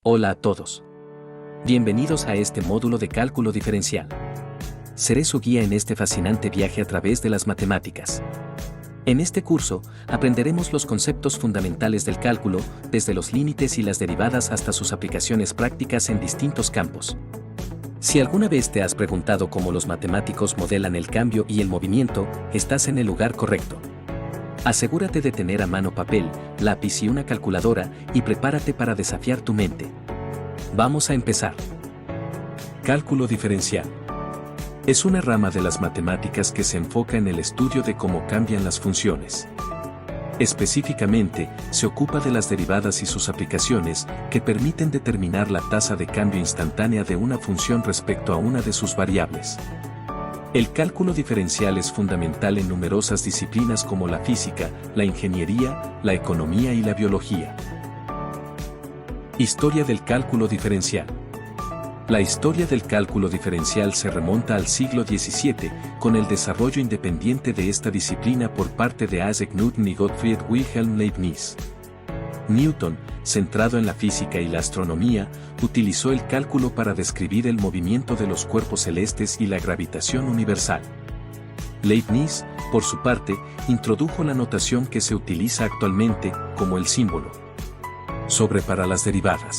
Hola a todos. Bienvenidos a este módulo de cálculo diferencial. Seré su guía en este fascinante viaje a través de las matemáticas. En este curso, aprenderemos los conceptos fundamentales del cálculo, desde los límites y las derivadas hasta sus aplicaciones prácticas en distintos campos. Si alguna vez te has preguntado cómo los matemáticos modelan el cambio y el movimiento, estás en el lugar correcto. Asegúrate de tener a mano papel, lápiz y una calculadora y prepárate para desafiar tu mente. Vamos a empezar. Cálculo diferencial. Es una rama de las matemáticas que se enfoca en el estudio de cómo cambian las funciones. Específicamente, se ocupa de las derivadas y sus aplicaciones, que permiten determinar la tasa de cambio instantánea de una función respecto a una de sus variables. El cálculo diferencial es fundamental en numerosas disciplinas como la física, la ingeniería, la economía y la biología. Historia del cálculo diferencial. La historia del cálculo diferencial se remonta al siglo XVII, con el desarrollo independiente de esta disciplina por parte de Isaac Newton y Gottfried Wilhelm Leibniz. Newton, centrado en la física y la astronomía, utilizó el cálculo para describir el movimiento de los cuerpos celestes y la gravitación universal. Leibniz, por su parte, introdujo la notación que se utiliza actualmente, como el símbolo sobre para las derivadas.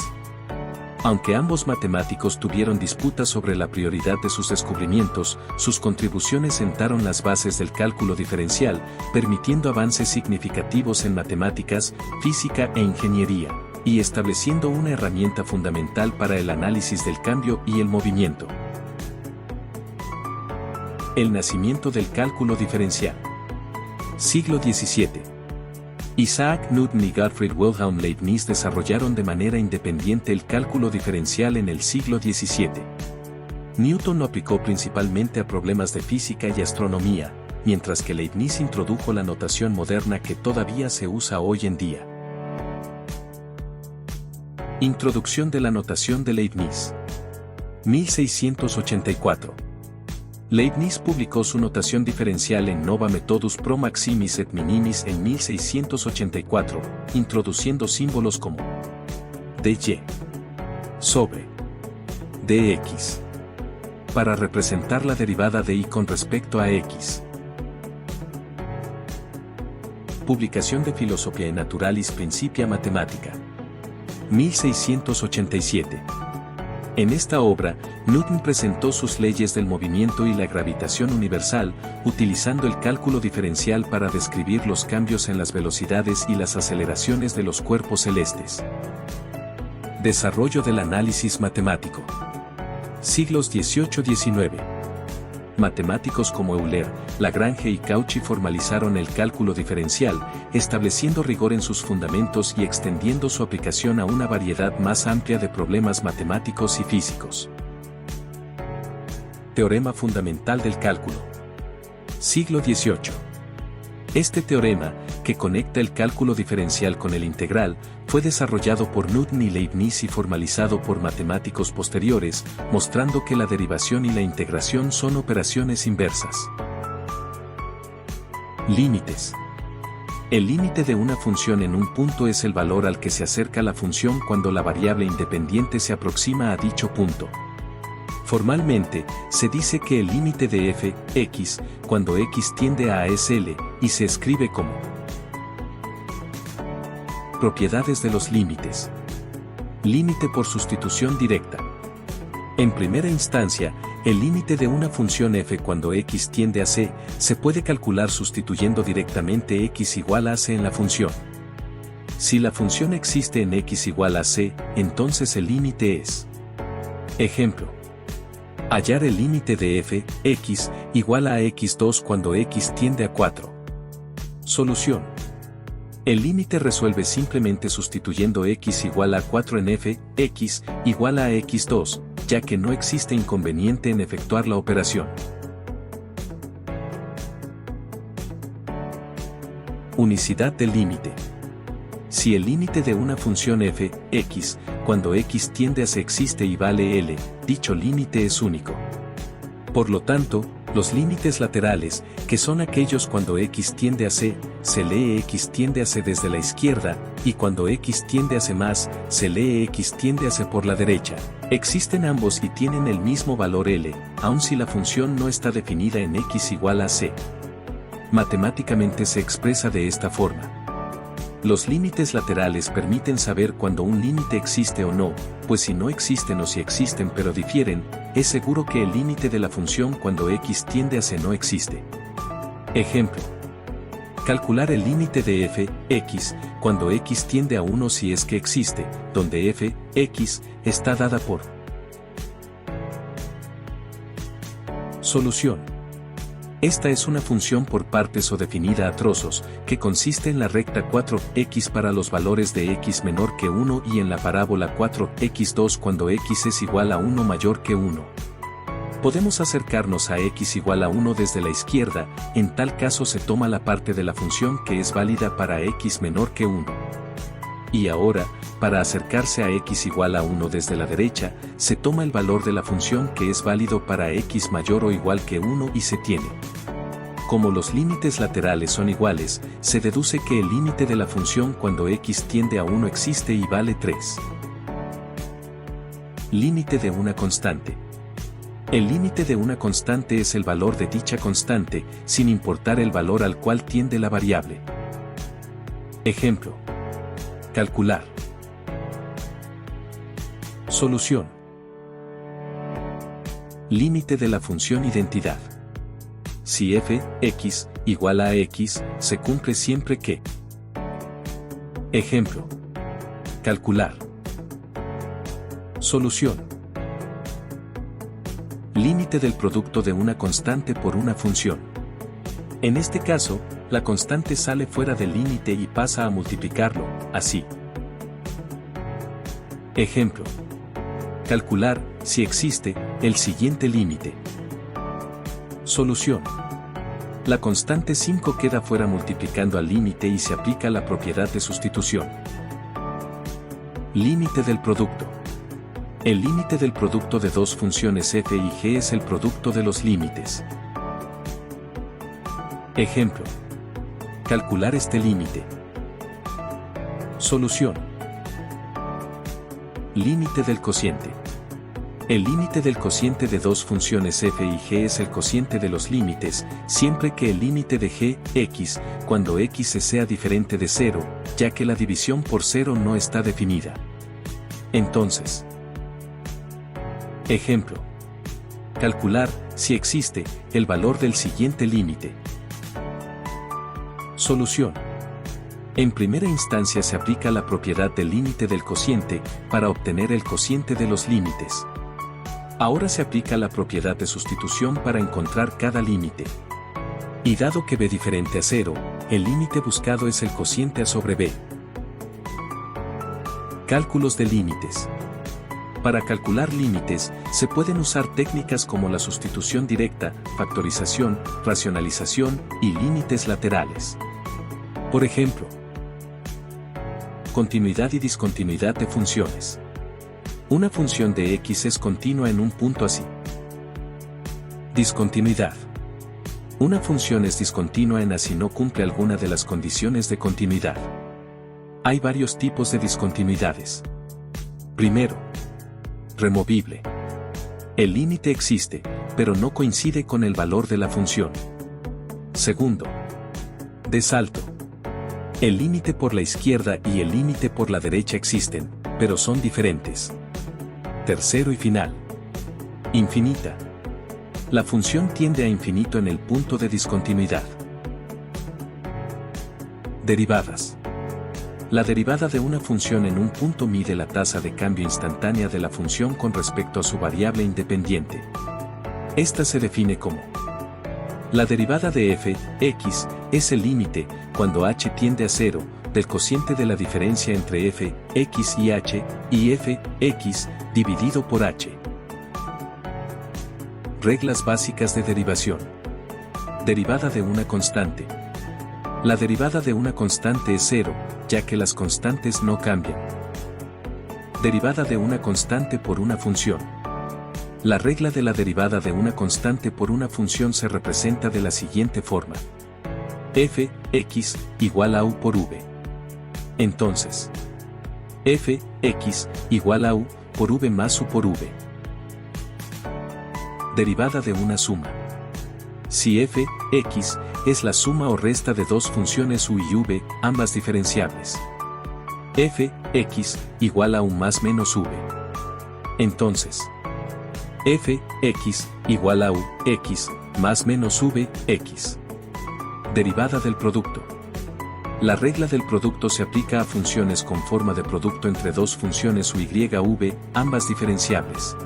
Aunque ambos matemáticos tuvieron disputas sobre la prioridad de sus descubrimientos, sus contribuciones sentaron las bases del cálculo diferencial, permitiendo avances significativos en matemáticas, física e ingeniería, y estableciendo una herramienta fundamental para el análisis del cambio y el movimiento. El nacimiento del cálculo diferencial. Siglo XVII. Isaac Newton y Gottfried Wilhelm Leibniz desarrollaron de manera independiente el cálculo diferencial en el siglo XVII. Newton lo aplicó principalmente a problemas de física y astronomía, mientras que Leibniz introdujo la notación moderna que todavía se usa hoy en día. Introducción de la notación de Leibniz. 1684. Leibniz publicó su notación diferencial en Nova Methodus Pro Maximis et Minimis en 1684, introduciendo símbolos como dy sobre dx para representar la derivada de y con respecto a x. Publicación de Philosophiae Naturalis Principia Mathematica. 1687. En esta obra, Newton presentó sus leyes del movimiento y la gravitación universal, utilizando el cálculo diferencial para describir los cambios en las velocidades y las aceleraciones de los cuerpos celestes. Desarrollo del análisis matemático. Siglos XVIII-XIX. Matemáticos como Euler, Lagrange y Cauchy formalizaron el cálculo diferencial, estableciendo rigor en sus fundamentos y extendiendo su aplicación a una variedad más amplia de problemas matemáticos y físicos. Teorema fundamental del cálculo. Siglo XVIII. Este teorema, que conecta el cálculo diferencial con el integral, fue desarrollado por Newton y Leibniz y formalizado por matemáticos posteriores, mostrando que la derivación y la integración son operaciones inversas. Límites. El límite de una función en un punto es el valor al que se acerca la función cuando la variable independiente se aproxima a dicho punto. Formalmente, se dice que el límite de f, x, cuando x tiende a es L, y se escribe como propiedades de los límites. Límite por sustitución directa. En primera instancia, el límite de una función f cuando x tiende a c, se puede calcular sustituyendo directamente x igual a c en la función. Si la función existe en x igual a c, entonces el límite es. Ejemplo. Hallar el límite de f, x, igual a x2 cuando x tiende a 4. Solución. El límite resuelve simplemente sustituyendo x igual a 4 en f, x, igual a x2, ya que no existe inconveniente en efectuar la operación. Unicidad del límite. Si el límite de una función f, x, cuando x tiende a c existe y vale L, dicho límite es único. Por lo tanto, Los límites laterales, que son aquellos cuando x tiende a c, se lee x tiende a c desde la izquierda, y cuando x tiende a c más, se lee x tiende a c por la derecha. Existen ambos y tienen el mismo valor L, aun si la función no está definida en x igual a c. Matemáticamente se expresa de esta forma. Los límites laterales permiten saber cuando un límite existe o no, pues si no existen o si existen pero difieren, es seguro que el límite de la función cuando x tiende a c no existe. Ejemplo. Calcular el límite de f, x, cuando x tiende a 1 si es que existe, donde f, x, está dada por. Solución. Esta es una función por partes o definida a trozos, que consiste en la recta 4x para los valores de x menor que 1 y en la parábola 4x2 cuando x es igual a 1 mayor que 1. Podemos acercarnos a x igual a 1 desde la izquierda, en tal caso se toma la parte de la función que es válida para x menor que 1. Y ahora, para acercarse a x igual a 1 desde la derecha, se toma el valor de la función que es válido para x mayor o igual que 1 y se tiene. Como los límites laterales son iguales, se deduce que el límite de la función cuando x tiende a 1 existe y vale 3. Límite de una constante. El límite de una constante es el valor de dicha constante, sin importar el valor al cual tiende la variable. Ejemplo. Calcular. Solución. Límite de la función identidad. Si f, x, igual a x, se cumple siempre que. Ejemplo. Calcular. Solución. Límite del producto de una constante por una función. En este caso, la constante sale fuera del límite y pasa a multiplicarlo, así. Ejemplo. Calcular, si existe, el siguiente límite. Solución. La constante 5 queda fuera multiplicando al límite y se aplica la propiedad de sustitución. Límite del producto. El límite del producto de dos funciones f y g es el producto de los límites. Ejemplo. Calcular este límite. Solución. Límite del cociente. El límite del cociente de dos funciones f y g es el cociente de los límites, siempre que el límite de g, x, cuando x sea diferente de 0, ya que la división por 0 no está definida. Entonces. Ejemplo. Calcular, si existe, el valor del siguiente límite. Solución. En primera instancia se aplica la propiedad del límite del cociente, para obtener el cociente de los límites. Ahora se aplica la propiedad de sustitución para encontrar cada límite. Y dado que b diferente a 0, el límite buscado es el cociente a sobre b. Cálculos de límites. Para calcular límites, se pueden usar técnicas como la sustitución directa, factorización, racionalización y límites laterales. Por ejemplo, continuidad y discontinuidad de funciones. Una función de x es continua en un punto así. Discontinuidad. Una función es discontinua en A si no cumple alguna de las condiciones de continuidad. Hay varios tipos de discontinuidades. Primero, removible. El límite existe, pero no coincide con el valor de la función. Segundo, de salto. El límite por la izquierda y el límite por la derecha existen, pero son diferentes. Tercero y final. Infinita. La función tiende a infinito en el punto de discontinuidad. Derivadas. La derivada de una función en un punto mide la tasa de cambio instantánea de la función con respecto a su variable independiente. Esta se define como: la derivada de f, x, es el límite, cuando h tiende a 0, del cociente de la diferencia entre f, x y f, x, dividido por h. Reglas básicas de derivación. Derivada de una constante. La derivada de una constante es 0, ya que las constantes no cambian. Derivada de una constante por una función. La regla de la derivada de una constante por una función se representa de la siguiente forma. f(x) igual a u por v. Entonces, f(x) igual a u por v más u por v. Derivada de una suma. Si f(x) es la suma o resta de dos funciones u y v, ambas diferenciables. f(x) igual a u más menos v. Entonces, f(x) igual a u, x, más menos v, x. Derivada del producto. La regla del producto se aplica a funciones con forma de producto entre dos funciones u y v, ambas diferenciables.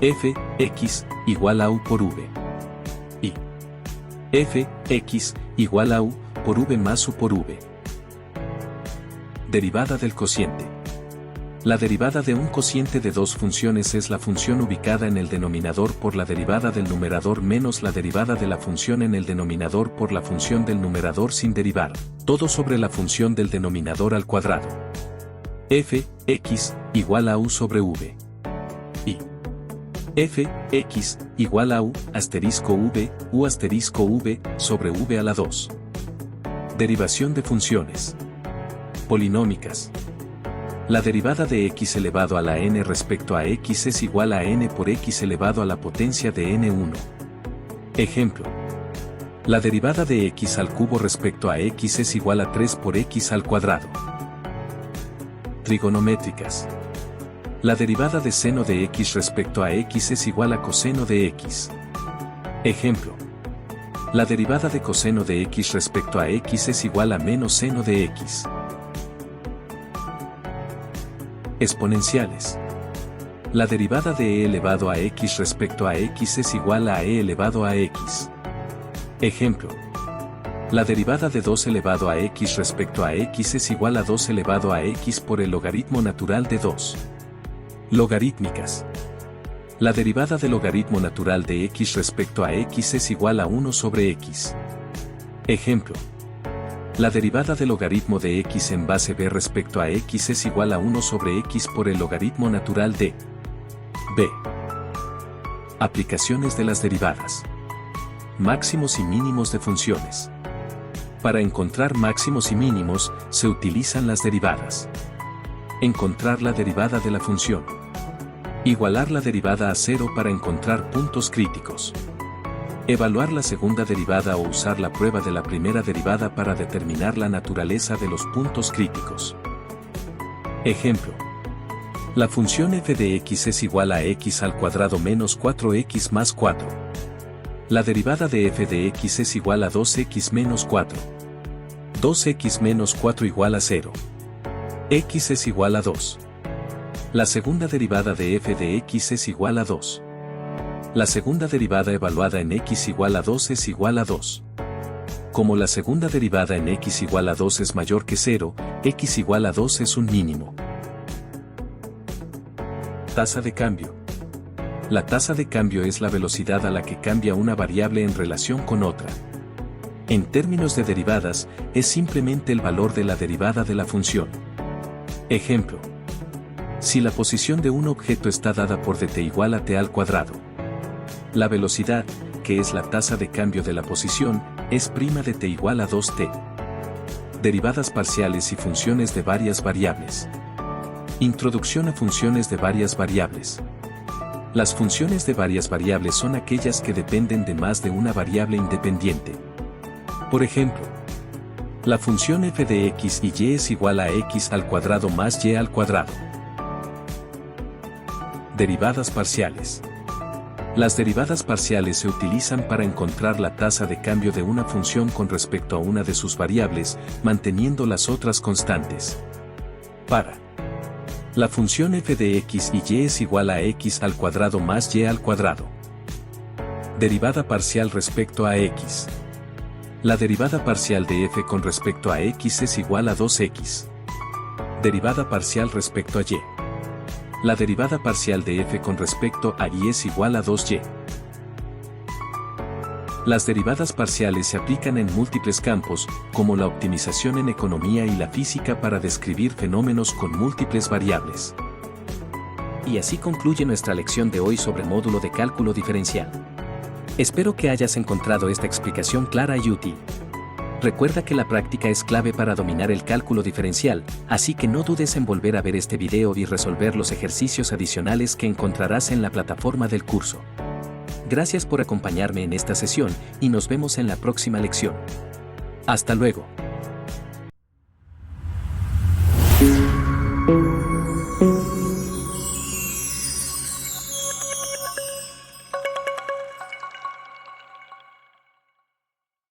f(x) igual a u por v. Y f(x) igual a u por v más u por v. Derivada del cociente. La derivada de un cociente de dos funciones es la función ubicada en el denominador por la derivada del numerador menos la derivada de la función en el denominador por la función del numerador sin derivar, todo sobre la función del denominador al cuadrado. f(x) igual a u sobre v. Y f(x) igual a u asterisco v, u asterisco v, sobre v a la 2. Derivación de funciones polinómicas. La derivada de x elevado a la n respecto a x es igual a n por x elevado a la potencia de n1. Ejemplo. La derivada de x al cubo respecto a x es igual a 3 por x al cuadrado. Trigonométricas. La derivada de seno de x respecto a x es igual a coseno de x. Ejemplo. La derivada de coseno de x respecto a x es igual a menos seno de x. Exponenciales. La derivada de e elevado a x respecto a x es igual a e elevado a x. Ejemplo. La derivada de 2 elevado a x respecto a x es igual a 2 elevado a x por el logaritmo natural de 2. Logarítmicas. La derivada del logaritmo natural de x respecto a x es igual a 1 sobre x. Ejemplo. La derivada del logaritmo de x en base b respecto a x es igual a 1 sobre x por el logaritmo natural de b. Aplicaciones de las derivadas. Máximos y mínimos de funciones. Para encontrar máximos y mínimos, se utilizan las derivadas. Encontrar la derivada de la función. Igualar la derivada a 0 para encontrar puntos críticos. Evaluar la segunda derivada o usar la prueba de la primera derivada para determinar la naturaleza de los puntos críticos. Ejemplo. La función f de x es igual a x al cuadrado menos 4x más 4. La derivada de f de x es igual a 2x menos 4. 2x menos 4 igual a 0. X es igual a 2. La segunda derivada de f de x es igual a 2. La segunda derivada evaluada en x igual a 2 es igual a 2. Como la segunda derivada en x igual a 2 es mayor que 0, x igual a 2 es un mínimo. Tasa de cambio. La tasa de cambio es la velocidad a la que cambia una variable en relación con otra. En términos de derivadas, es simplemente el valor de la derivada de la función. Ejemplo. Si la posición de un objeto está dada por dt igual a t al cuadrado. La velocidad, que es la tasa de cambio de la posición, es prima de t igual a 2t. Derivadas parciales y funciones de varias variables. Introducción a funciones de varias variables. Las funciones de varias variables son aquellas que dependen de más de una variable independiente. Por ejemplo, la función f de x y y es igual a x al cuadrado más y al cuadrado. Derivadas parciales. Las derivadas parciales se utilizan para encontrar la tasa de cambio de una función con respecto a una de sus variables, manteniendo las otras constantes. Para la función f de x y y es igual a x al cuadrado más y al cuadrado. Derivada parcial respecto a x. La derivada parcial de f con respecto a x es igual a 2x. Derivada parcial respecto a y. La derivada parcial de f con respecto a y es igual a 2y. Las derivadas parciales se aplican en múltiples campos, como la optimización en economía y la física para describir fenómenos con múltiples variables. Y así concluye nuestra lección de hoy sobre módulo de cálculo diferencial. Espero que hayas encontrado esta explicación clara y útil. Recuerda que la práctica es clave para dominar el cálculo diferencial, así que no dudes en volver a ver este video y resolver los ejercicios adicionales que encontrarás en la plataforma del curso. Gracias por acompañarme en esta sesión y nos vemos en la próxima lección. Hasta luego.